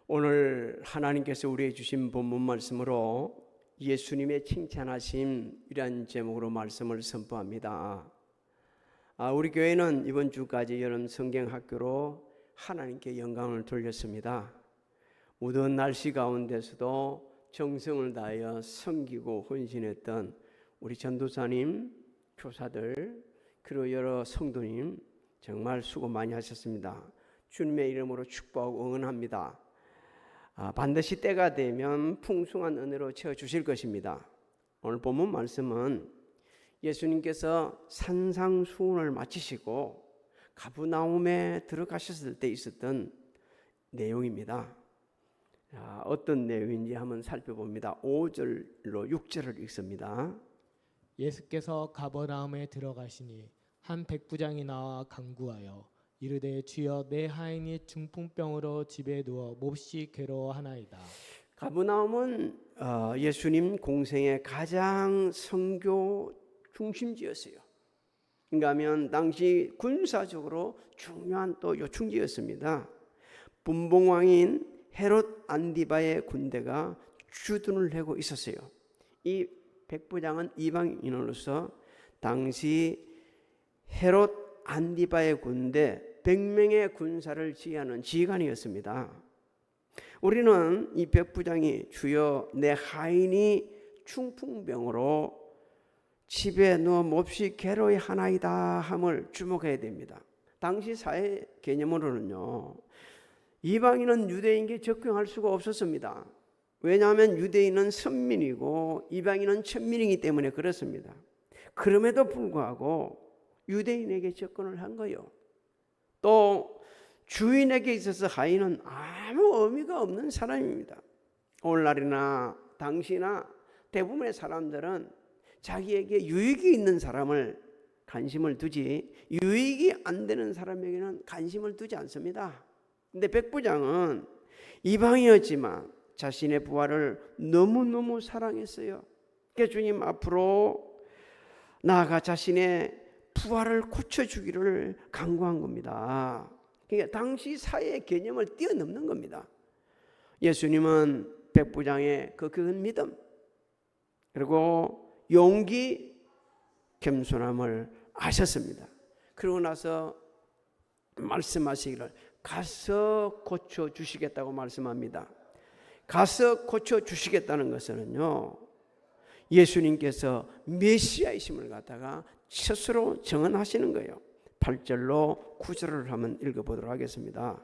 오늘 하나님께서 우리에게 주신 본문 말씀으로 예수님의 칭찬하심이란 제목으로 말씀을 선포합니다. 우리 교회는 이번 주까지 여름 성경학교로 하나님께 영광을 돌렸습니다. 무더운 날씨 가운데서도 정성을 다하여 섬기고 헌신했던 우리 전도사님, 교사들, 그리고 여러 성도님 정말 수고 많이 하셨습니다. 주님의 이름으로 축복하고 응원합니다. 반드시 때가 되면 풍성한 은혜로 채워주실 것입니다. 오늘 본문 말씀은 예수님께서 산상수훈을 마치시고 가브나움에 들어가셨을 때 있었던 내용입니다. 어떤 내용인지 한번 살펴봅니다. 5절로 6절을 읽습니다. 예수께서 가버나움에 들어가시니 한 백부장이 나와 간구하여 이르되 주여 내 하인이 중풍병으로 집에 누워 몹시 괴로워하나이다. 가브나움은 예수님 공생의 가장 선교 중심지였어요. 그러니까 하면 당시 군사적으로 중요한 또 요충지였습니다. 분봉왕인 헤롯 안디바의 군대가 주둔을 하고 있었어요. 이 백부장은 이방인으로서 당시 헤롯 안디바의 군대 100명의 군사를 지휘하는 지휘관이었습니다. 우리는 이 백부장이 주여 내 하인이 중풍병으로 집에 누워 몹시 괴로워하나이다 함을 주목해야 됩니다. 당시 사회 개념으로는요, 이방인은 유대인에게 접근할 수가 없었습니다. 왜냐하면 유대인은 선민이고 이방인은 천민이기 때문에 그렇습니다. 그럼에도 불구하고 유대인에게 접근을 한 거예요. 또 주인에게 있어서 하인은 아무 의미가 없는 사람입니다. 오늘날이나 당시나 대부분의 사람들은 자기에게 유익이 있는 사람을 관심을 두지 유익이 안 되는 사람에게는 관심을 두지 않습니다. 근데 백부장은 이방이었지만 자신의 부하를 너무너무 사랑했어요. 그래서 주님 앞으로 나아가 자신의 부하를 고쳐주기를 간구한 겁니다. 그러니까 당시 사회의 개념을 뛰어넘는 겁니다. 예수님은 백부장의 그 믿음, 그리고 용기, 겸손함을 아셨습니다. 그러고 나서 말씀하시기를 가서 고쳐주시겠다고 말씀합니다. 가서 고쳐주시겠다는 것은요, 예수님께서 메시아이심을 갖다가 스스로 증언하시는 거예요. 8절로 9절을 한번 읽어보도록 하겠습니다.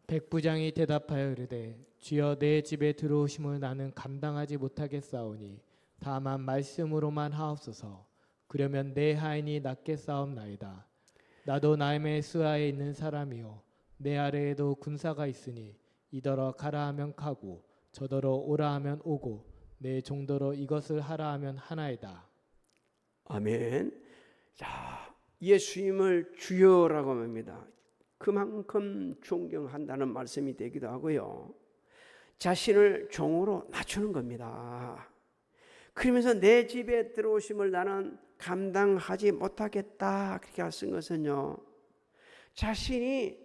백부장이 대답하여 이르되 주여 내 집에 들어오심을 나는 감당하지 못하겠사오니 다만 말씀으로만 하옵소서. 그러면 내 하인이 낫게 싸움나이다. 나도 남의 수하에 있는 사람이요 내 아래에도 군사가 있으니 이더러 가라 하면 가고 저더러 오라 하면 오고 내 종더러 이것을 하라 하면 하나이다. 아멘. 자, 예수님을 주여라고 합니다. 그만큼 존경한다는 말씀이 되기도 하고요, 자신을 종으로 낮추는 겁니다. 그러면서 내 집에 들어오심을 나는 감당하지 못하겠다 그렇게 쓴 것은요, 자신이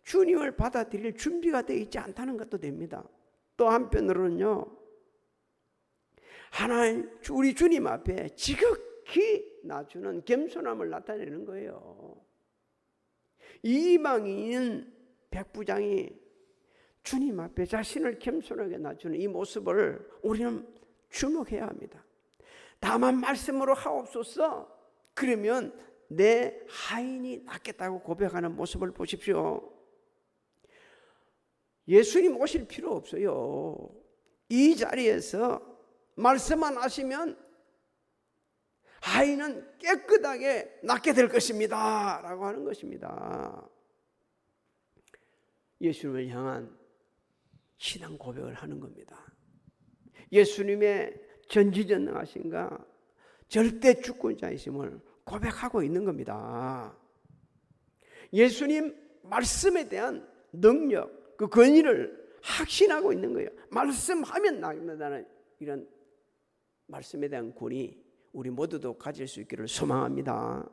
주님을 받아들일 준비가 되어 있지 않다는 것도 됩니다. 또 한편으로는요, 하나님 우리 주님 앞에 지극히 낮추는 겸손함을 나타내는 거예요. 이방인 백부장이 주님 앞에 자신을 겸손하게 낮추는 이 모습을 우리는 주목해야 합니다. 다만 말씀으로 하옵소서. 그러면 내 하인이 낫겠다고 고백하는 모습을 보십시오. 예수님 오실 필요 없어요. 이 자리에서 말씀만 하시면 하인은 깨끗하게 낫게 될 것입니다 라고 하는 것입니다. 예수님을 향한 신앙 고백을 하는 겁니다. 예수님의 전지전능하신가 절대 주권자이심을 고백하고 있는 겁니다. 예수님 말씀에 대한 능력, 그 권위를 확신하고 있는 거예요. 말씀하면 낫는다는 이런 말씀에 대한 권위 우리 모두도 가질 수 있기를 소망합니다.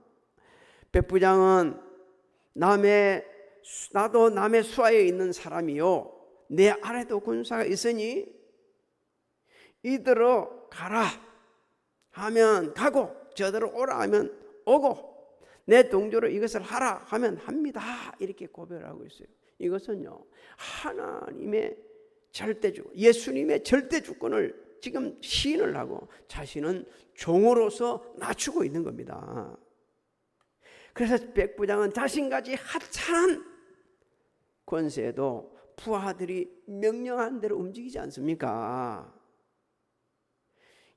백부장은 나도 남의 수하에 있는 사람이요 내 아래도 군사가 있으니 이대로 가라 하면 가고 저대로 오라 하면 오고 내 동조로 이것을 하라 하면 합니다. 이렇게 고백을 하고 있어요. 이것은요, 하나님의 절대주권, 예수님의 절대주권을 지금 시인을 하고 자신은 종으로서 낮추고 있는 겁니다. 그래서 백부장은 자신같이 하찮은 권세도 부하들이 명령한 대로 움직이지 않습니까?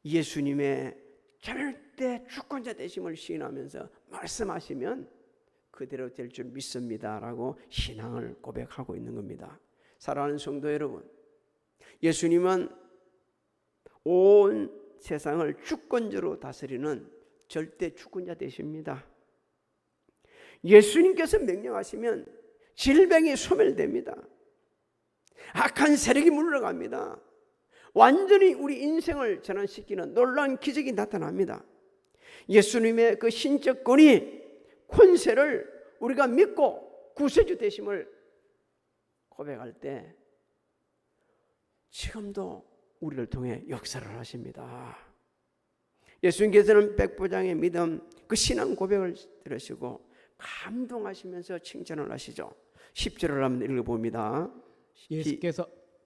예수님의 절대 주권자 되심을 시인하면서 말씀하시면 그대로 될 줄 믿습니다라고 신앙을 고백하고 있는 겁니다. 사랑하는 성도 여러분, 예수님은 온 세상을 주권자로 다스리는 절대 주권자 되십니다. 예수님께서 명령하시면 질병이 소멸됩니다. 악한 세력이 물러갑니다. 완전히 우리 인생을 전환시키는 놀라운 기적이 나타납니다. 예수님의 그 신적 권위, 권세를 우리가 믿고 구세주 되심을 고백할 때 지금도 우리를 통해 역사를 하십니다. 예수님께서는 백부장의 믿음, 그 신앙 고백을 들으시고 감동하시면서 칭찬을 하시죠. 10절을 한번 읽어봅니다.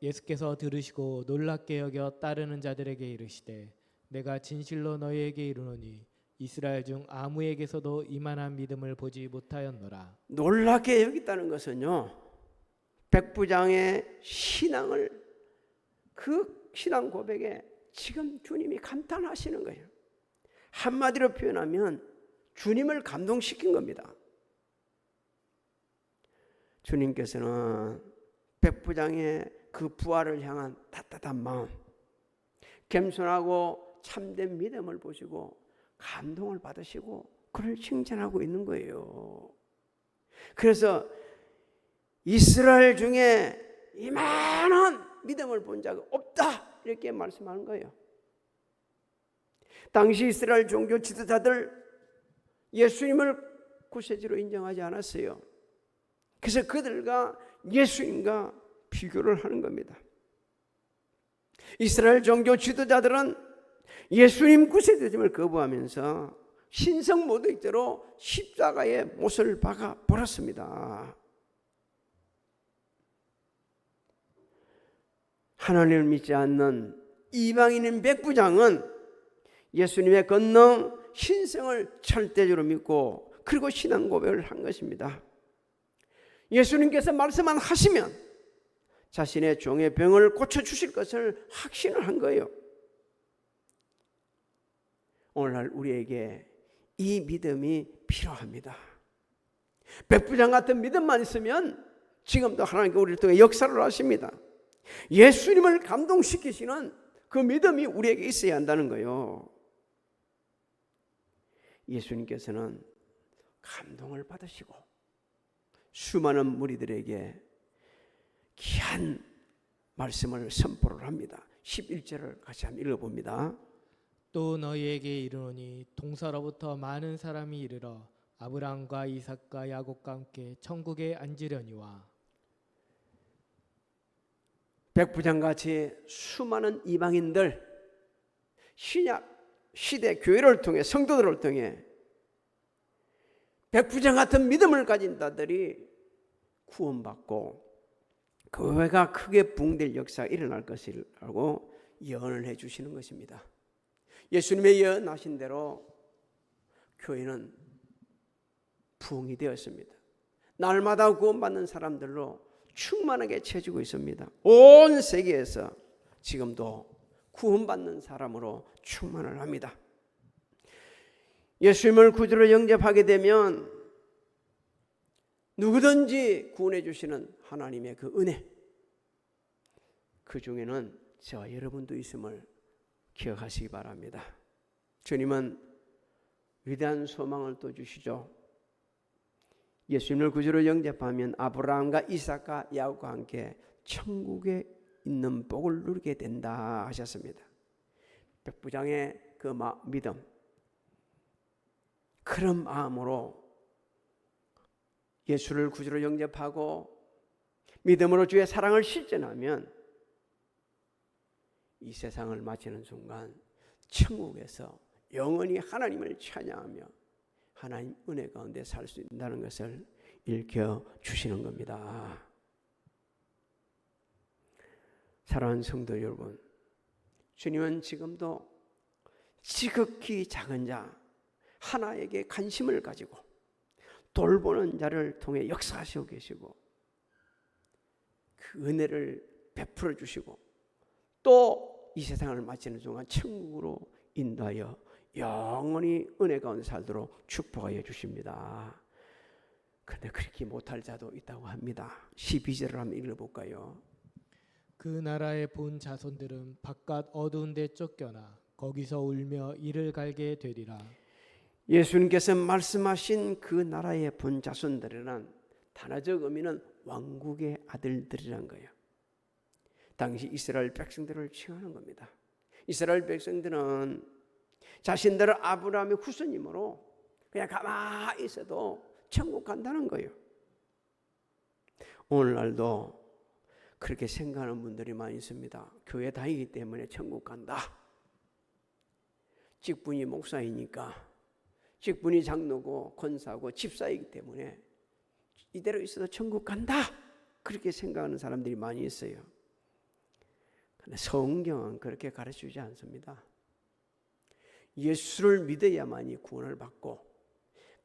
예수께서 들으시고 놀랍게 여겨 따르는 자들에게 이르시되 내가 진실로 너희에게 이르노니 이스라엘 중 아무에게서도 이만한 믿음을 보지 못하였노라. 놀랍게 여겼다는 것은요, 백부장의 신앙을, 그 신앙 고백에 지금 주님이 감탄하시는 거예요. 한마디로 표현하면 주님을 감동시킨 겁니다. 주님께서는 백부장의 그 부하를 향한 따뜻한 마음, 겸손하고 참된 믿음을 보시고 감동을 받으시고 그를 칭찬하고 있는 거예요. 그래서 이스라엘 중에 이만한 믿음을 본 자가 없다 이렇게 말씀하는 거예요. 당시 이스라엘 종교 지도자들 예수님을 구세주로 인정하지 않았어요. 그래서 그들과 예수님과 비교를 하는 겁니다. 이스라엘 종교 지도자들은 예수님 구세주임을 거부하면서 신성 모독죄로 십자가에 못을 박아 버렸습니다. 하나님을 믿지 않는 이방인인 백부장은 예수님의 권능, 신성을 절대적으로 믿고 그리고 신앙 고백을 한 것입니다. 예수님께서 말씀만 하시면 자신의 종의 병을 고쳐주실 것을 확신을 한 거예요. 오늘날 우리에게 이 믿음이 필요합니다. 백부장 같은 믿음만 있으면 지금도 하나님께 우리를 통해 역사를 하십니다. 예수님을 감동시키시는 그 믿음이 우리에게 있어야 한다는 거예요. 예수님께서는 감동을 받으시고 수많은 무리들에게 귀한 말씀을 선포를 합니다. 11절을 같이 한번 읽어봅니다. 또 너희에게 이르노니 동서로부터 많은 사람이 이르러 아브라함과 이삭과 야곱과 함께 천국에 앉으려니와. 백부장같이 수많은 이방인들, 신약 시대 교회를 통해 성도들을 통해 백부장 같은 믿음을 가진 자들이 구원받고 교회가 크게 부흥될 역사가 일어날 것이라고 예언을 해주시는 것입니다. 예수님의 예언하신 대로 교회는 부흥이 되었습니다. 날마다 구원받는 사람들로 충만하게 채워지고 있습니다. 온 세계에서 지금도 구원받는 사람으로 충만을 합니다. 예수님을 구주로 영접하게 되면 누구든지 구원해 주시는 하나님의 그 은혜, 그 중에는 저와 여러분도 있음을 기억하시기 바랍니다. 주님은 위대한 소망을 또 주시죠. 예수님을 구주로 영접하면 아브라함과 이삭과 야곱과 함께 천국에 있는 복을 누리게 된다 하셨습니다. 백부장의 그 믿음, 그런 마음으로 예수를 구주로 영접하고 믿음으로 주의 사랑을 실천하면 이 세상을 마치는 순간 천국에서 영원히 하나님을 찬양하며 하나님 은혜 가운데 살 수 있다는 것을 일깨워 주시는 겁니다. 사랑하는 성도 여러분, 주님은 지금도 지극히 작은 자 하나에게 관심을 가지고 돌보는 자를 통해 역사하시고 계시고 그 은혜를 베풀어 주시고 또 이 세상을 마치는 순간 천국으로 인도하여 영원히 은혜 가운데 살도록 축복하여 주십니다. 그런데 그렇게 못할 자도 있다고 합니다. 12절을 한번 읽어볼까요? 그 나라의 본 자손들은 바깥 어두운 데 쫓겨나 거기서 울며 이를 갈게 되리라. 예수님께서 말씀하신 그 나라의 본 자손들은 단어적 의미는 왕국의 아들들이란 거예요. 당시 이스라엘 백성들을 칭하는 겁니다. 이스라엘 백성들은 자신들을 아브라함의 후손님으로 그냥 가만히 있어도 천국 간다는 거예요. 오늘날도 그렇게 생각하는 분들이 많이 있습니다. 교회 다니기 때문에 천국 간다. 직분이 목사이니까, 직분이 장로고 권사고 집사이기 때문에 이대로 있어도 천국 간다. 그렇게 생각하는 사람들이 많이 있어요. 그런데 성경은 그렇게 가르치지 않습니다. 예수를 믿어야만이 구원을 받고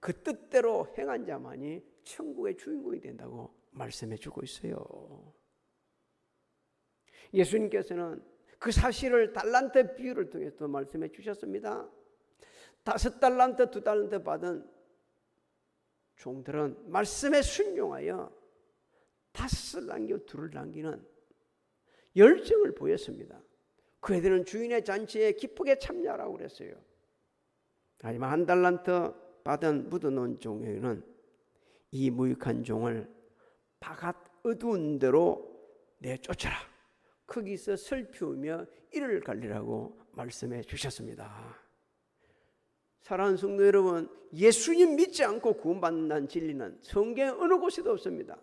그 뜻대로 행한 자만이 천국의 주인공이 된다고 말씀해 주고 있어요. 예수님께서는 그 사실을 달란트 비유를 통해서 말씀해 주셨습니다. 5달란트, 2달란트 받은 종들은 말씀에 순종하여 5을 남기고 2를 남기는 열정을 보였습니다. 그애들은 주인의 잔치에 기쁘게 참여하라고 그랬어요. 하지만 1달란트 받은 묻어놓은 종에게는 이 무익한 종을 바깥 어두운 데로 내쫓아라. 거기서 슬피우며 이를 갈리라고 말씀해 주셨습니다. 사랑하는 성도 여러분, 예수님 믿지 않고 구원받는다는 진리는 성경에 어느 곳에도 없습니다.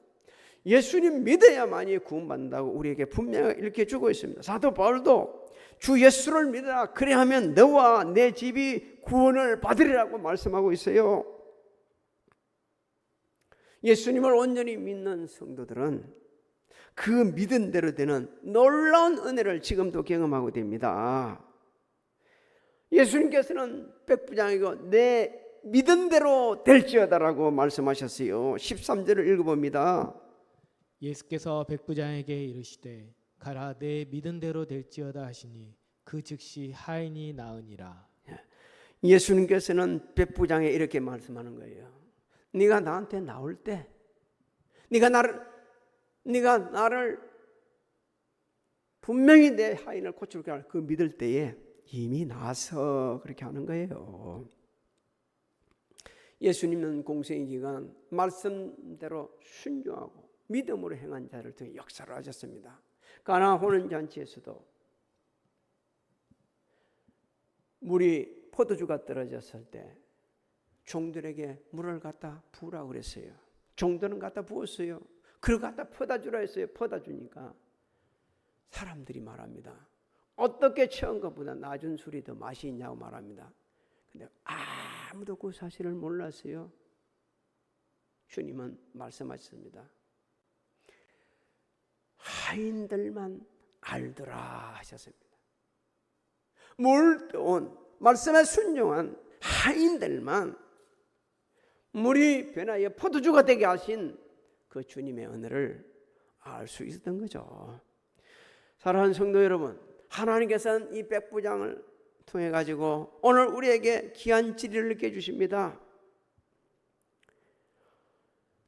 예수님 믿어야만이 구원받는다고 우리에게 분명히 이렇게 주고 있습니다. 사도 바울도 주 예수를 믿으라 그래야면 너와 내 집이 구원을 받으리라고 말씀하고 있어요. 예수님을 온전히 믿는 성도들은 그 믿은 대로 되는 놀라운 은혜를 지금도 경험하고 됩니다. 예수님께서는 백부장이고 내 믿은 대로 될지어다라고 말씀하셨어요. 13절을 읽어봅니다. 예수께서 백부장에게 이르시되 가라 내 믿은 대로 될지어다 하시니 그 즉시 하인이 나으니라. 예수님께서는 백부장에 이렇게 말씀하는 거예요. 네가 나한테 나올 때 네가 나를 분명히 내 하인을 고칠 걸 그 믿을 때에 이미 나서 그렇게 하는 거예요. 예수님은 공생의 기간 말씀대로 순종하고 믿음으로 행한 자를 통해 역사를 하셨습니다. 가나 혼인 잔치에서도 물이 포도주가 떨어졌을 때 종들에게 물을 갖다 부으라고 그랬어요. 종들은 갖다 부었어요. 그걸 갖다 퍼다 주라 했어요. 퍼다 주니까 사람들이 말합니다. 어떻게 처음 것보다 낮은 술이 더 맛이 있냐고 말합니다. 근데 아무도 그 사실을 몰랐어요. 주님은 말씀하셨습니다. 하인들만 알더라 하셨습니다. 몰두온 말씀에 순종한 하인들만 물이 변하여 포도주가 되게 하신 그 주님의 은혜를 알 수 있었던 거죠. 사랑하는 성도 여러분, 하나님께서는 이 백부장을 통해 가지고 오늘 우리에게 귀한 진리를 느껴 주십니다.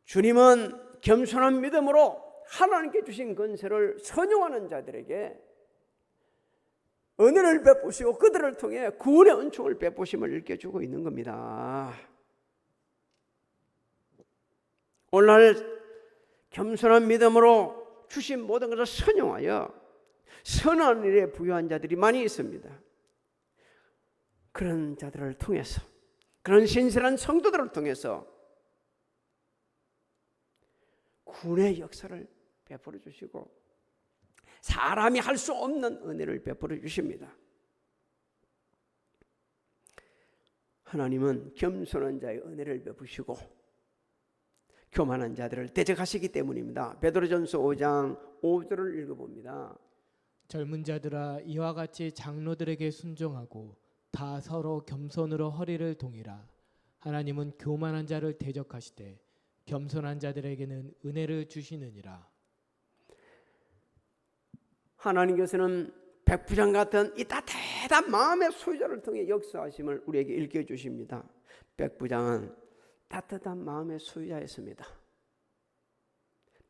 주님은 겸손한 믿음으로 하나님께 주신 권세를 선용하는 자들에게 은혜를 베푸시고 그들을 통해 구원의 은총을 베푸심을 일깨주고 있는 겁니다. 오늘날 겸손한 믿음으로 주신 모든 것을 선용하여 선한 일에 부유한 자들이 많이 있습니다. 그런 자들을 통해서, 그런 신실한 성도들을 통해서 구원의 역사를 베풀어 주시고 사람이 할 수 없는 은혜를 베풀어 주십니다. 하나님은 겸손한 자의 은혜를 베푸시고 교만한 자들을 대적하시기 때문입니다. 베드로전서 5장 5절을 읽어봅니다. 젊은 자들아 이와 같이 장로들에게 순종하고 다 서로 겸손으로 허리를 동이라. 하나님은 교만한 자를 대적하시되 겸손한 자들에게는 은혜를 주시느니라. 하나님께서는 백부장 같은 이 따뜻한 마음의 소유자를 통해 역사하심을 우리에게 일깨워주십니다. 백부장은 따뜻한 마음의 소유자였습니다.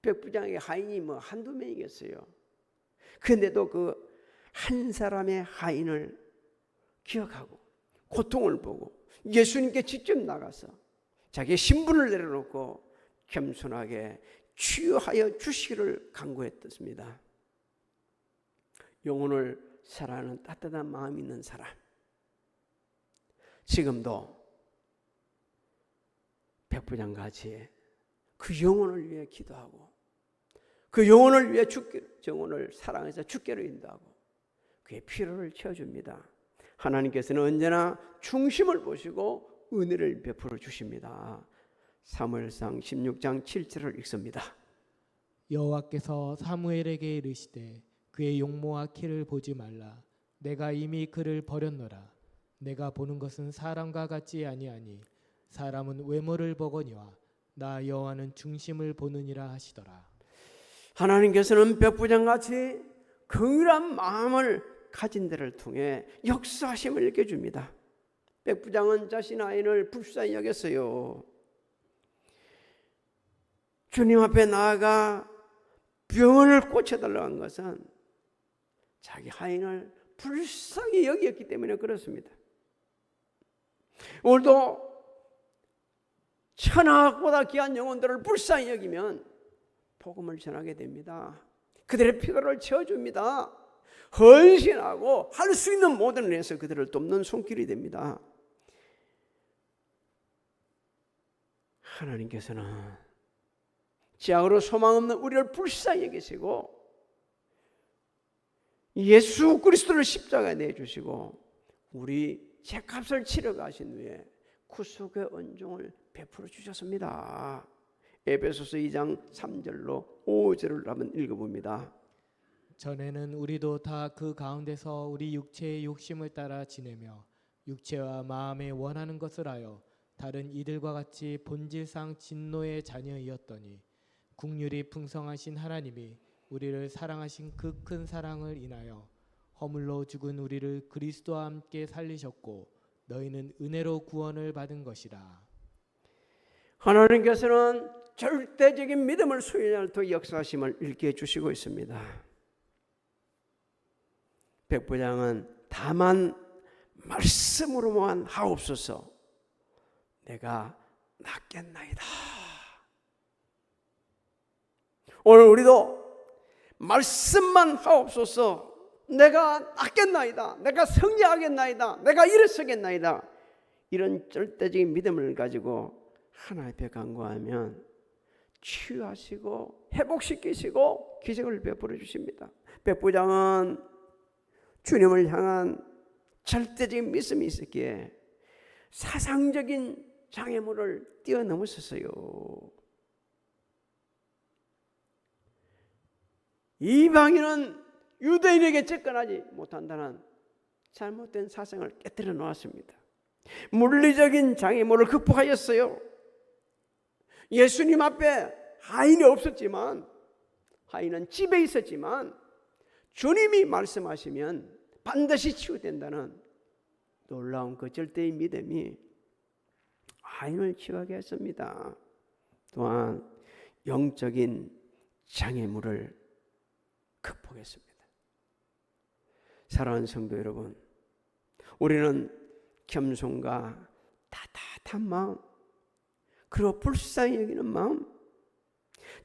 백부장에게 하인이 한두 명이겠어요. 그런데도 그 한 사람의 하인을 기억하고 고통을 보고 예수님께 직접 나가서 자기의 신분을 내려놓고 겸손하게 치유하여 주시기를 간구했습니다. 영혼을 사랑하는 따뜻한 마음이 있는 사람, 지금도 백부장같이 그 영혼을 위해 기도하고 그 영혼을 위해 영혼을 사랑해서 주께로 인도하고 그의 필요를 채워줍니다. 하나님께서는 언제나 중심을 보시고 은혜를 베풀어 주십니다. 사무엘상 16장 7절을 읽습니다. 여호와께서 사무엘에게 이르시되 그의 용모와 키를 보지 말라. 내가 이미 그를 버렸노라. 내가 보는 것은 사람과 같지 아니하니 사람은 외모를 보거니와 나 여호와는 중심을 보느니라 하시더라. 하나님께서는 백부장같이 긍휼한 마음을 가진 데를 통해 역사하심을 일깨줍니다. 백부장은 자신 아이를 불쌍히 여겼어요. 주님 앞에 나아가 병을 고쳐달라고 한 것은 자기 하인을 불쌍히 여겼기 때문에 그렇습니다. 오늘도 천하보다 귀한 영혼들을 불쌍히 여기면 복음을 전하게 됩니다. 그들의 필요를 채워줍니다. 헌신하고 할 수 있는 모든 일에서 그들을 돕는 손길이 됩니다. 하나님께서는 죄악으로 소망 없는 우리를 불쌍히 여기시고 예수 그리스도를 십자가에 내주시고 우리 죄값을 치러 가신 후에 구속의恩종을 베풀어 주셨습니다. 에베소서 2장 3절로 5절을 한번 읽어봅니다. 전에는 우리도 다 그 가운데서 우리 육체의 욕심을 따라 지내며 육체와 마음에 원하는 것을 하여 다른 이들과 같이 본질상 진노의 자녀이었더니 긍휼이 풍성하신 하나님이 우리를 사랑하신 그 큰 사랑을 인하여 허물로 죽은 우리를 그리스도와 함께 살리셨고 너희는 은혜로 구원을 받은 것이라. 하나님께서는 절대적인 믿음을 수행할 또 역사하심을 일깨워 주시고 있습니다. 백부장은 다만 말씀으로만 하옵소서 내가 낫겠나이다. 오늘 우리도 말씀만 하옵소서 내가 낫겠나이다. 내가 승리하겠나이다. 내가 일어서겠나이다. 이런 절대적인 믿음을 가지고 하나님 앞에 간구하면 치유하시고 회복시키시고 기적을 베풀어 주십니다. 백부장은 주님을 향한 절대적인 믿음이 있었기에 사상적인 장애물을 뛰어넘었었어요. 이방인은 유대인에게 접근하지 못한다는 잘못된 사상을 깨뜨려 놓았습니다. 물리적인 장애물을 극복하였어요. 예수님 앞에 하인이 없었지만 하인은 집에 있었지만 주님이 말씀하시면 반드시 치유된다는 놀라운 그 절대의 믿음이 하인을 치유하게 했습니다. 또한 영적인 장애물을 극복했습니다. 사랑하는 성도 여러분, 우리는 겸손과 따뜻한 마음 그리고 불쌍히 여기는 마음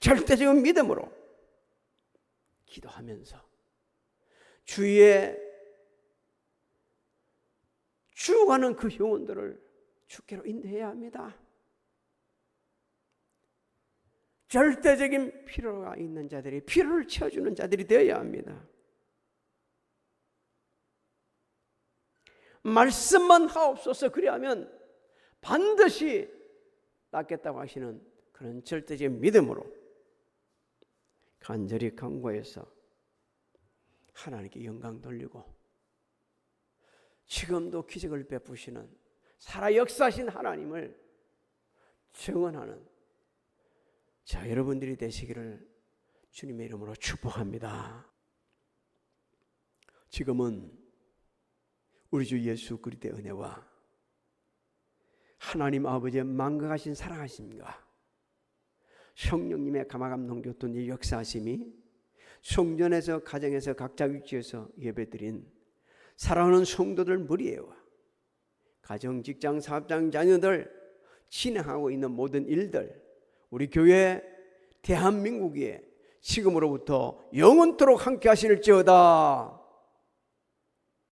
절대적인 믿음으로 기도하면서 주위에 죽어가는 그 영혼들을 주께로 인도해야 합니다. 절대적인 필요가 있는 자들이, 필요를 채워주는 자들이 되어야 합니다. 말씀만 하옵소서, 그리하면 반드시 낫겠다고 하시는 그런 절대적인 믿음으로 간절히 간구해서 하나님께 영광 돌리고, 지금도 기적을 베푸시는 살아 역사하신 하나님을 증언하는 자 여러분들이 되시기를 주님의 이름으로 축복합니다. 지금은 우리 주 예수 그리스도의 은혜와 하나님 아버지의 만강하신 사랑하심과 성령님의 감화감동 교통의 역사하심이 성전에서, 가정에서, 각자 위치에서 예배드린 사랑하는 성도들 무리에와 가정, 직장, 사업장, 자녀들, 진행하고 있는 모든 일들, 우리 교회, 대한민국에 지금으로부터 영원토록 함께 하실지어다.